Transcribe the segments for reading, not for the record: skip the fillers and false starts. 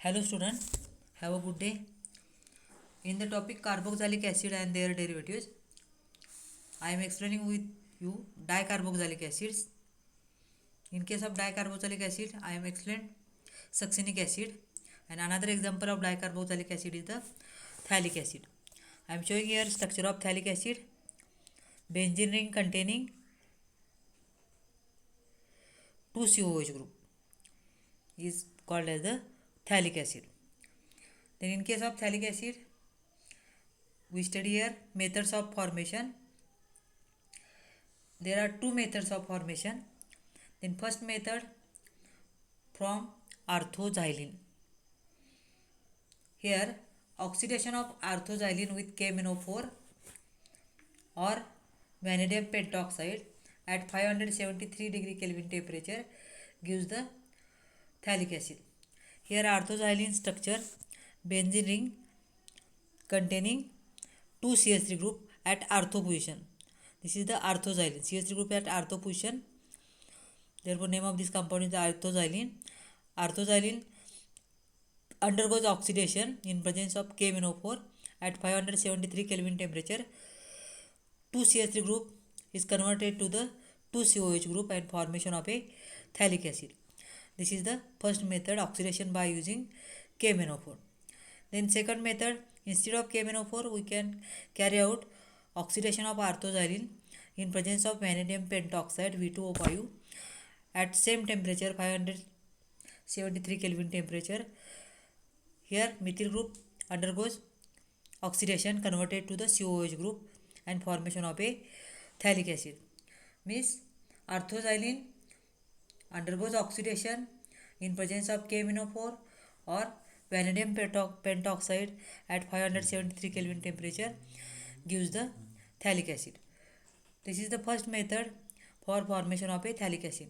Hello student, have a good day. In the topic carboxylic acid and their derivatives, I am explaining with you dicarboxylic acids. In case of dicarboxylic acid, I am explained succinic acid, and another example of dicarboxylic acid is the phthalic acid. I am showing here structure of phthalic acid. Benzene ring containing 2 COOH group is called as the phthalic acid. Then in case of phthalic acid, we study here methods of formation. There are two methods of formation. Then first method from orthoxylene. Here oxidation of orthoxylene with KMnO4 or vanadium pentoxide at 573 degree Kelvin temperature gives the phthalic acid. Here orthoxylene structure benzene ring containing 2 CH3 group at ortho position. This is the orthoxylene CH3 group at ortho position. Therefore name of this compound is the orthoxylene. Orthoxylene undergoes oxidation in presence of KMnO4 at 573 Kelvin temperature. 2 CH3 group is converted to the 2 COH group and formation of a phthalic acid. This is the first method, oxidation by using KMnO4. Then second method, instead of KMnO4 we can carry out oxidation of orthoxylene in presence of vanadium pentoxide V2O5 at same temperature 573 Kelvin temperature. Here methyl group undergoes oxidation converted to the COH group and formation of a phthalic acid. Means orthoxylene undergoes oxidation in presence of KMnO4 or vanadium pentoxide at 573 Kelvin temperature gives the phthalic acid. This is the first method for formation of a phthalic acid.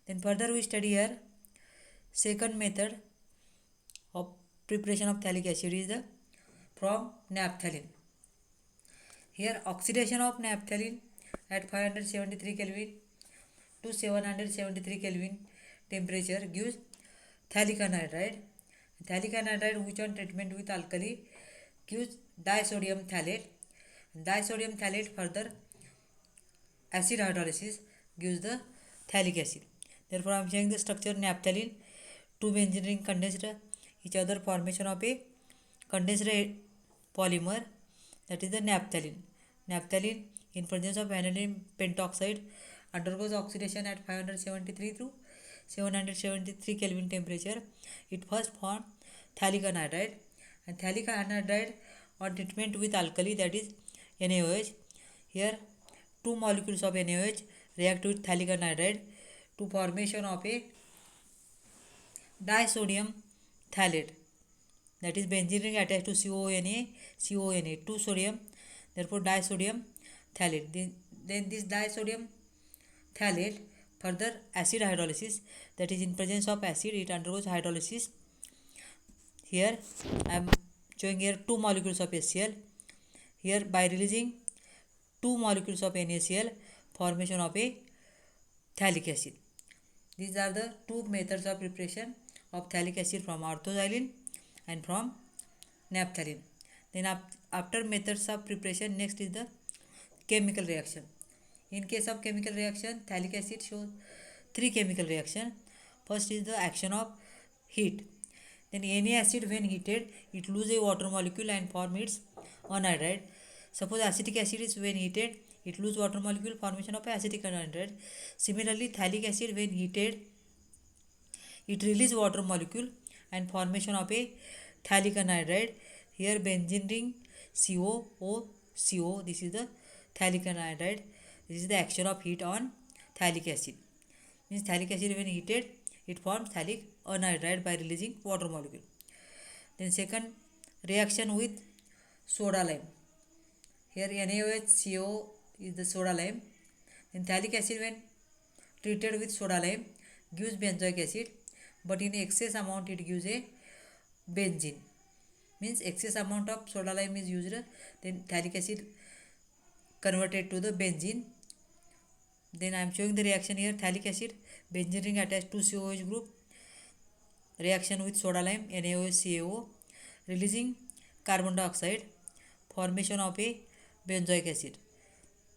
Then further we study here second method of preparation of phthalic acid is the from naphthalene. Here oxidation of naphthalene at 573 Kelvin to 773 Kelvin temperature gives phthalic anhydride. Phthalic anhydride which on treatment with alkali gives disodium phthalate. Disodium phthalate further acid hydrolysis gives the phthalic acid. Therefore I am showing the structure naphthalene, two benzene ring condensed each other, formation of a condensed polymer, that is the naphthalene. Naphthalene in presence of vanadium pentoxide undergoes oxidation at 573 to 773 Kelvin temperature. It first forms phthalic anhydride, and phthalic anhydride on treatment with alkali, that is NaOH. Here two molecules of NaOH react with phthalic anhydride to formation of a disodium phthalate, that is benzene ring attached to CONA 2 sodium, therefore disodium phthalate. Then this disodium phthalate further acid hydrolysis, that is in presence of acid it undergoes hydrolysis. Here I am showing here two molecules of HCl. Here by releasing two molecules of NaCl, formation of a phthalic acid. These are the two methods of preparation of phthalic acid from orthoxylene and from naphthalene. Then after methods of preparation, next is the chemical reaction. In case of chemical reaction, phthalic acid shows three chemical reaction. First is the action of heat. Then any acid when heated it loses a water molecule and form its anhydride. Suppose acetic acid is when heated it loses water molecule, formation of acetic anhydride. Similarly phthalic acid when heated it releases water molecule and formation of a phthalic anhydride. Here benzene ring COO, this is the phthalic anhydride. This is the action of heat on phthalic acid. Means phthalic acid when heated it forms phthalic anhydride by releasing water molecule. Then second reaction with soda lime. Here NaOH is the soda lime. Then phthalic acid when treated with soda lime gives benzoic acid, but in excess amount it gives a benzene. Means excess amount of soda lime is used, then phthalic acid converted to the benzene. Then I am showing the reaction here. Phthalic acid, benzene ring attached to COH group, reaction with soda lime NaOH releasing carbon dioxide, formation of a benzoic acid.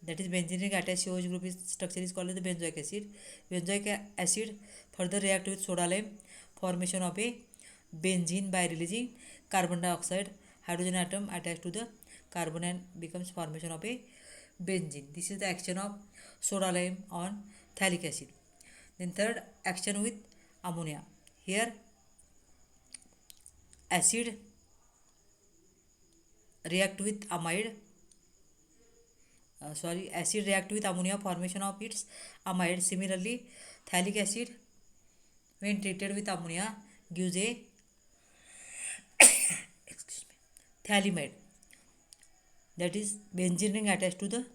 That is benzene ring attached COH group is structure is called as the benzoic acid. Benzoic acid further react with soda lime, formation of a benzene by releasing carbon dioxide, hydrogen atom attached to the carbon and becomes formation of a benzene. This is the action of soda lime on phthalic acid. Then third, action with ammonia. Here acid react with acid react with ammonia, formation of its amide. Similarly, phthalic acid when treated with ammonia gives a phthalimide, that is benzene ring attached to the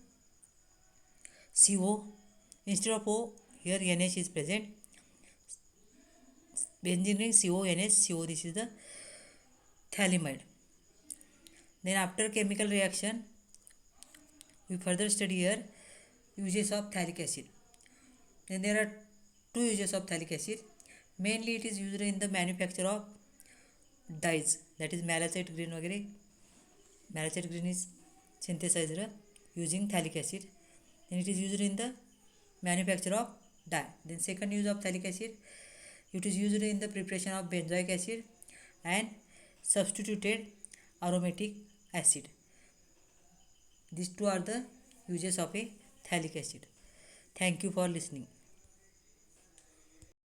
CO. Instead of O, here NH is present. Benzene ring CO, NH, CO. This is the phthalimide. Then after chemical reaction, we further study here uses of phthalic acid. Then there are two uses of phthalic acid. Mainly it is used in the manufacture of dyes, that is malachite green वगैरह. Malachite green is synthesized using phthalic acid. Then it is used in the manufacture of dye. Then second use of phthalic acid, it is used in the preparation of benzoic acid and substituted aromatic acid. These two are the uses of a phthalic acid. Thank you for listening.